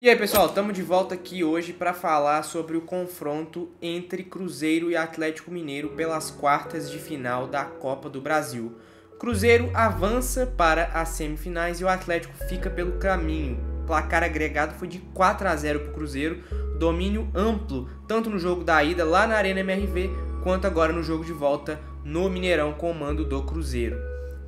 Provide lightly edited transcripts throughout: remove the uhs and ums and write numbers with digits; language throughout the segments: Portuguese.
E aí pessoal, estamos de volta aqui hoje para falar sobre o confronto entre Cruzeiro e Atlético Mineiro pelas quartas de final da Copa do Brasil. Cruzeiro avança para as semifinais e o Atlético fica pelo caminho. O placar agregado foi de 4-0 para o Cruzeiro, domínio amplo, tanto no jogo da ida lá na Arena MRV, quanto agora no jogo de volta no Mineirão com o mando do Cruzeiro.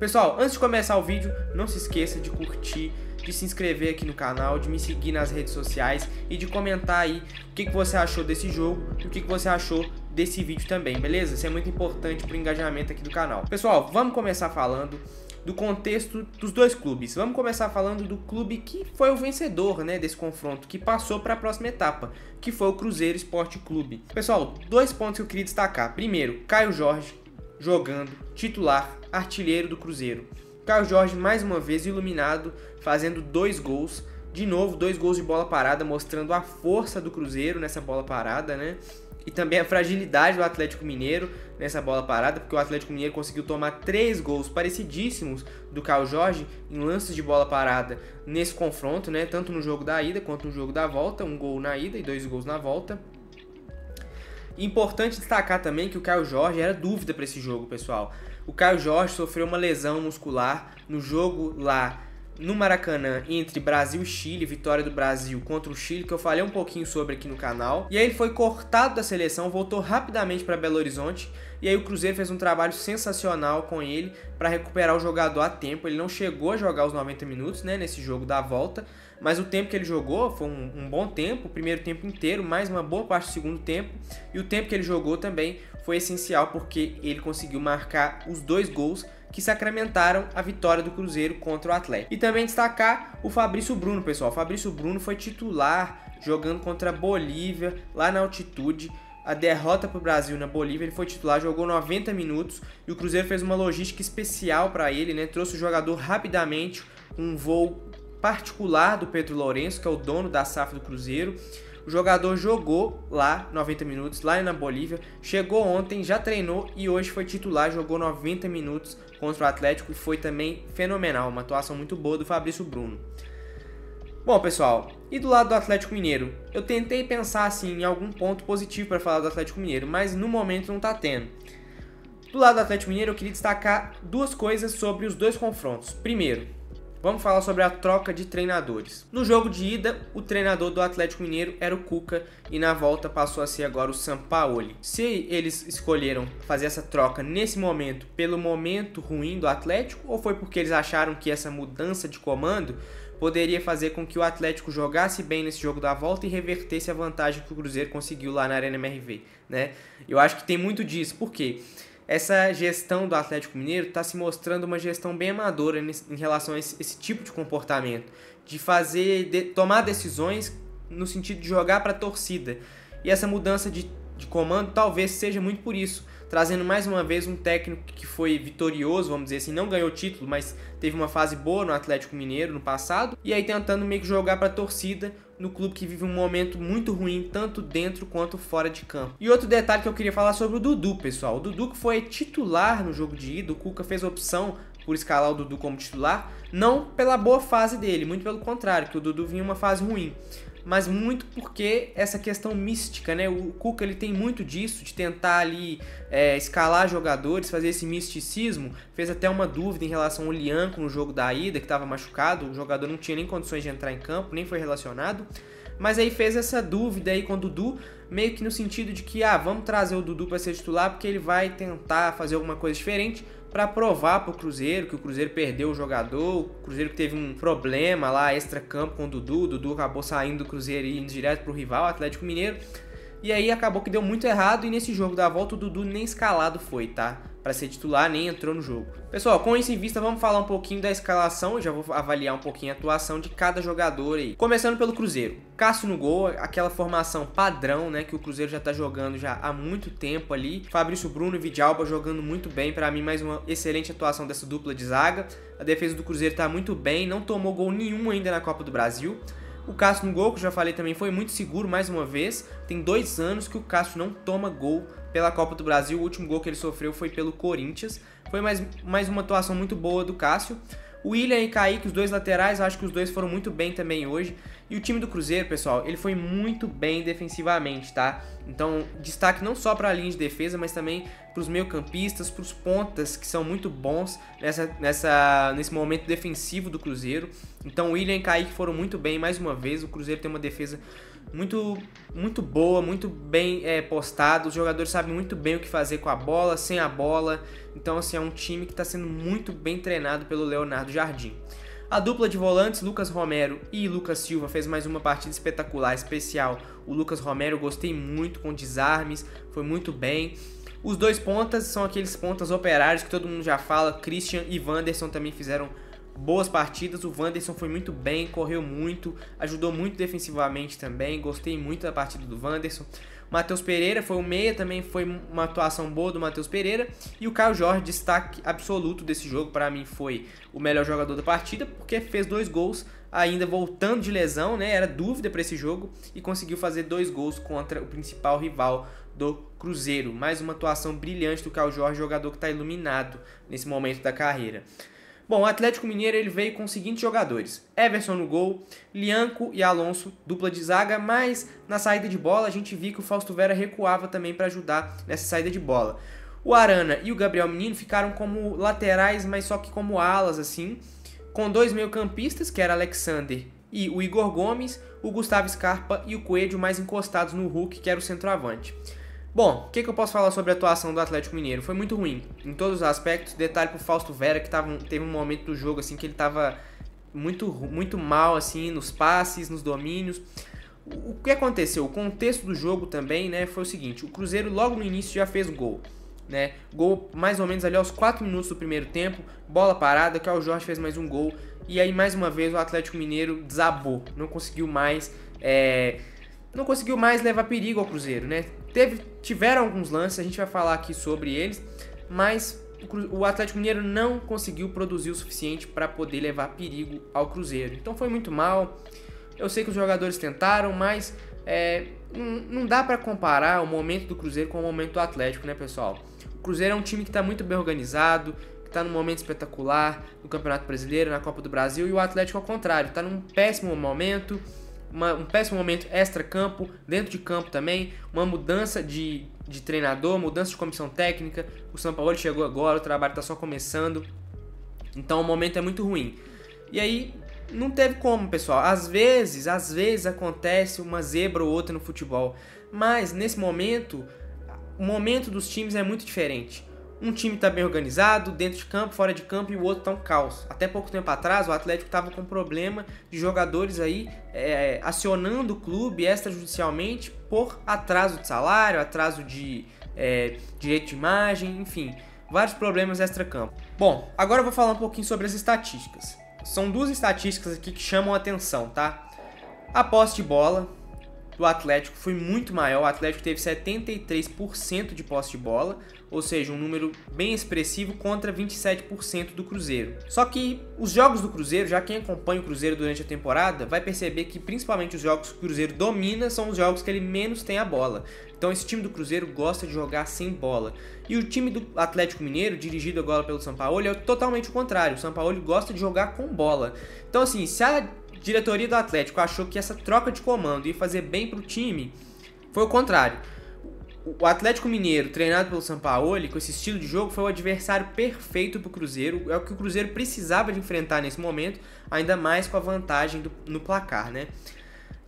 Pessoal, antes de começar o vídeo, não se esqueça de curtir, de se inscrever aqui no canal, de me seguir nas redes sociais e de comentar aí o que você achou desse jogo e o que você achou desse vídeo também, beleza? Isso é muito importante para o engajamento aqui do canal. Pessoal, vamos começar falando do contexto dos dois clubes. Vamos começar falando do clube que foi o vencedor, né, desse confronto, que passou para a próxima etapa, que foi o Cruzeiro Esporte Clube. Pessoal, dois pontos que eu queria destacar. Primeiro, Caio Jorge jogando, titular, artilheiro do Cruzeiro. Caio Jorge mais uma vez iluminado, fazendo 2 gols. De novo, 2 gols de bola parada, mostrando a força do Cruzeiro nessa bola parada, né? E também a fragilidade do Atlético Mineiro nessa bola parada, porque o Atlético Mineiro conseguiu tomar 3 gols parecidíssimos do Caio Jorge em lances de bola parada nesse confronto, né? Tanto no jogo da ida quanto no jogo da volta. 1 gol na ida e 2 gols na volta. Importante destacar também que o Caio Jorge era dúvida para esse jogo, pessoal. O Caio Jorge sofreu uma lesão muscular no jogo lá no Maracanã entre Brasil e Chile, vitória do Brasil contra o Chile, que eu falei um pouquinho sobre aqui no canal. E aí ele foi cortado da seleção, voltou rapidamente para Belo Horizonte. E aí o Cruzeiro fez um trabalho sensacional com ele para recuperar o jogador a tempo. Ele não chegou a jogar os 90 minutos, né, nesse jogo da volta, mas o tempo que ele jogou foi um bom tempo, o primeiro tempo inteiro, mais uma boa parte do segundo tempo. E o tempo que ele jogou também foi essencial porque ele conseguiu marcar os 2 gols que sacramentaram a vitória do Cruzeiro contra o Atlético. E também destacar o Fabrício Bruno, pessoal. O Fabrício Bruno foi titular jogando contra a Bolívia, lá na altitude. A derrota para o Brasil na Bolívia, ele foi titular, jogou 90 minutos e o Cruzeiro fez uma logística especial para ele, né? Trouxe o jogador rapidamente, um voo particular do Pedro Lourenço, que é o dono da SAF do Cruzeiro. O jogador jogou lá 90 minutos, lá na Bolívia, chegou ontem, já treinou e hoje foi titular, jogou 90 minutos contra o Atlético e foi também fenomenal, uma atuação muito boa do Fabrício Bruno. Bom, pessoal, e do lado do Atlético Mineiro? Eu tentei pensar assim em algum ponto positivo para falar do Atlético Mineiro, mas no momento não está tendo. Do lado do Atlético Mineiro eu queria destacar 2 coisas sobre os 2 confrontos. Primeiro, vamos falar sobre a troca de treinadores. No jogo de ida, o treinador do Atlético Mineiro era o Cuca e na volta passou a ser agora o Sampaoli. Se eles escolheram fazer essa troca nesse momento pelo momento ruim do Atlético ou foi porque eles acharam que essa mudança de comando poderia fazer com que o Atlético jogasse bem nesse jogo da volta e revertesse a vantagem que o Cruzeiro conseguiu lá na Arena MRV, né? Eu acho que tem muito disso, porque essa gestão do Atlético Mineiro está se mostrando uma gestão bem amadora em relação a esse tipo de comportamento, de tomar decisões no sentido de jogar para a torcida. E essa mudança de comando talvez seja muito por isso, trazendo mais uma vez um técnico que foi vitorioso, vamos dizer assim, não ganhou título, mas teve uma fase boa no Atlético Mineiro no passado, e aí tentando meio que jogar para a torcida no clube que vive um momento muito ruim, tanto dentro quanto fora de campo. E outro detalhe que eu queria falar sobre o Dudu, pessoal. O Dudu que foi titular no jogo de ida, o Cuca fez a opção por escalar o Dudu como titular, não pela boa fase dele, muito pelo contrário, que o Dudu vinha em uma fase ruim, mas muito porque essa questão mística, né? O Cuca ele tem muito disso, de tentar ali escalar jogadores, fazer esse misticismo. Fez até uma dúvida em relação ao Lianco no jogo da ida, que estava machucado, o jogador não tinha nem condições de entrar em campo, nem foi relacionado. Mas aí fez essa dúvida aí com o Dudu, meio que no sentido de que, vamos trazer o Dudu para ser titular, porque ele vai tentar fazer alguma coisa diferente para provar para o Cruzeiro que o Cruzeiro perdeu o jogador, o Cruzeiro que teve um problema lá extra-campo com o Dudu acabou saindo do Cruzeiro e indo direto para o rival, Atlético Mineiro, e aí acabou que deu muito errado e nesse jogo da volta o Dudu nem escalado foi, tá? Para ser titular, nem entrou no jogo. Pessoal, com isso em vista, vamos falar um pouquinho da escalação. Eu já vou avaliar um pouquinho a atuação de cada jogador aí. Começando pelo Cruzeiro. Cássio no gol, aquela formação padrão, né, que o Cruzeiro já tá jogando já há muito tempo ali. Fabrício Bruno e Vidalba jogando muito bem. Para mim, mais uma excelente atuação dessa dupla de zaga. A defesa do Cruzeiro tá muito bem, não tomou gol nenhum ainda na Copa do Brasil. O Cássio no gol, que eu já falei também, foi muito seguro mais uma vez. Tem 2 anos que o Cássio não toma gol pela Copa do Brasil. O último gol que ele sofreu foi pelo Corinthians. Foi mais uma atuação muito boa do Cássio. O William e Kaique, os 2 laterais, acho que os 2 foram muito bem também hoje. E o time do Cruzeiro, pessoal, ele foi muito bem defensivamente, tá? Então, destaque não só para a linha de defesa, mas também para os meio-campistas, para os pontas, que são muito bons nesse momento defensivo do Cruzeiro. Então, o William e Kaique foram muito bem, mais uma vez. O Cruzeiro tem uma defesa muito boa, muito bem postada. Os jogadores sabem muito bem o que fazer com a bola, sem a bola. Então, assim, é um time que está sendo muito bem treinado pelo Leonardo Jardim. A dupla de volantes, Lucas Romero e Lucas Silva, fez mais uma partida espetacular, especial. O Lucas Romero, gostei muito com desarmes, foi muito bem. Os dois pontas são aqueles pontas operários que todo mundo já fala. Christian e Wanderson também fizeram boas partidas. O Wanderson foi muito bem, correu muito, ajudou muito defensivamente também. Gostei muito da partida do Wanderson. O Matheus Pereira foi o meia, também foi uma atuação boa do Matheus Pereira. E o Caio Jorge, destaque absoluto desse jogo, para mim foi o melhor jogador da partida, porque fez 2 gols ainda voltando de lesão, né? Era dúvida para esse jogo e conseguiu fazer 2 gols contra o principal rival do Cruzeiro. Mais uma atuação brilhante do Caio Jorge, jogador que está iluminado nesse momento da carreira. Bom, o Atlético Mineiro ele veio com os seguintes jogadores: Everson no gol, Lianco e Alonso, dupla de zaga, mas na saída de bola a gente viu que o Fausto Vera recuava também para ajudar nessa saída de bola. O Arana e o Gabriel Menino ficaram como laterais, mas só que como alas assim, com 2 meio-campistas, que era Alexander e o Igor Gomes, o Gustavo Scarpa e o Coelho mais encostados no Hulk, que era o centroavante. Bom, o que eu posso falar sobre a atuação do Atlético Mineiro? Foi muito ruim, em todos os aspectos. Detalhe pro Fausto Vera, que teve um momento do jogo assim que ele estava muito mal assim, nos passes, nos domínios. O que aconteceu? O contexto do jogo também, né, foi o seguinte: o Cruzeiro logo no início já fez gol, né? Gol mais ou menos ali aos 4 minutos do primeiro tempo, bola parada, que o Jorge fez mais um gol. E aí mais uma vez o Atlético Mineiro desabou, não conseguiu mais levar perigo ao Cruzeiro, né? Tiveram alguns lances, a gente vai falar aqui sobre eles, mas o Atlético Mineiro não conseguiu produzir o suficiente para poder levar perigo ao Cruzeiro. Então foi muito mal. Eu sei que os jogadores tentaram, mas não dá para comparar o momento do Cruzeiro com o momento do Atlético, né, pessoal? O Cruzeiro é um time que está muito bem organizado, que está num momento espetacular no Campeonato Brasileiro, na Copa do Brasil, e o Atlético ao contrário, está num péssimo momento. Um péssimo momento extra-campo, dentro de campo também, uma mudança de treinador, mudança de comissão técnica. O Sampaoli chegou agora, o trabalho está só começando, então o momento é muito ruim. E aí não teve como, pessoal. Às vezes acontece uma zebra ou outra no futebol, mas nesse momento, o momento dos times é muito diferente. Um time está bem organizado, dentro de campo, fora de campo, e o outro está um caos. Até pouco tempo atrás, o Atlético estava com problema de jogadores aí acionando o clube extrajudicialmente por atraso de salário, atraso de direito de imagem, enfim, vários problemas extra-campo. Bom, agora eu vou falar um pouquinho sobre as estatísticas. São 2 estatísticas aqui que chamam a atenção, tá? A posse de bola do Atlético foi muito maior. O Atlético teve 73% de posse de bola, ou seja, um número bem expressivo contra 27% do Cruzeiro. Só que os jogos do Cruzeiro, já quem acompanha o Cruzeiro durante a temporada, vai perceber que principalmente os jogos que o Cruzeiro domina são os jogos que ele menos tem a bola. Então esse time do Cruzeiro gosta de jogar sem bola. E o time do Atlético Mineiro, dirigido agora pelo Sampaoli, é totalmente o contrário. O Sampaoli gosta de jogar com bola. Então assim, se a diretoria do Atlético achou que essa troca de comando ia fazer bem pro time, foi o contrário. O Atlético Mineiro, treinado pelo Sampaoli, com esse estilo de jogo, foi o adversário perfeito para o Cruzeiro. É o que o Cruzeiro precisava de enfrentar nesse momento, ainda mais com a vantagem no placar, né?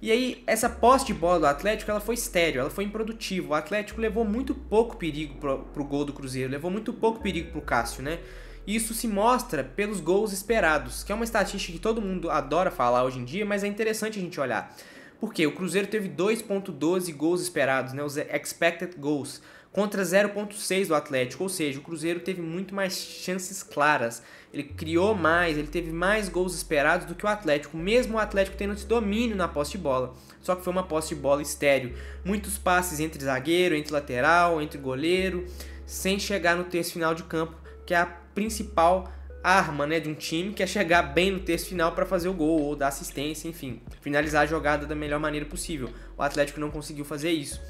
E aí, essa posse de bola do Atlético, ela foi estéril, ela foi improdutiva. O Atlético levou muito pouco perigo pro gol do Cruzeiro, levou muito pouco perigo pro Cássio, né? E isso se mostra pelos gols esperados, que é uma estatística que todo mundo adora falar hoje em dia, mas é interessante a gente olhar. Porque o Cruzeiro teve 2.12 gols esperados, né, os expected goals, contra 0.6 do Atlético, ou seja, o Cruzeiro teve muito mais chances claras, ele criou mais, ele teve mais gols esperados do que o Atlético, mesmo o Atlético tendo esse domínio na posse de bola, só que foi uma posse de bola estéril, muitos passes entre zagueiro, entre lateral, entre goleiro, sem chegar no terço final de campo, que é a principal arma, né, de um time, que é chegar bem no terço final para fazer o gol ou dar assistência, enfim, finalizar a jogada da melhor maneira possível. O Atlético não conseguiu fazer isso.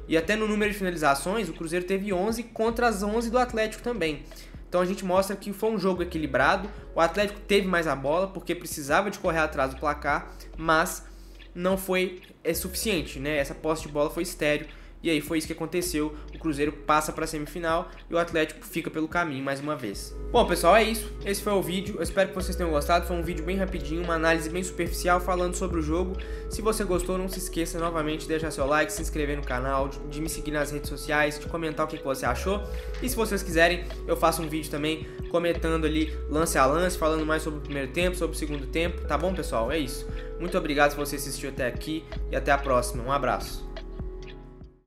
E até no número de finalizações, o Cruzeiro teve 11 contra as 11 do Atlético também. Então a gente mostra que foi um jogo equilibrado. O Atlético teve mais a bola porque precisava de correr atrás do placar, mas não foi suficiente, né? Essa posse de bola foi estéril. E aí foi isso que aconteceu, o Cruzeiro passa para a semifinal e o Atlético fica pelo caminho mais uma vez. Bom, pessoal, é isso. Esse foi o vídeo, eu espero que vocês tenham gostado. Foi um vídeo bem rapidinho, uma análise bem superficial falando sobre o jogo. Se você gostou, não se esqueça novamente de deixar seu like, se inscrever no canal, de me seguir nas redes sociais, de comentar o que você achou. E se vocês quiserem, eu faço um vídeo também comentando ali lance a lance, falando mais sobre o primeiro tempo, sobre o segundo tempo. Tá bom, pessoal? É isso. Muito obrigado se você assistiu até aqui e até a próxima. Um abraço.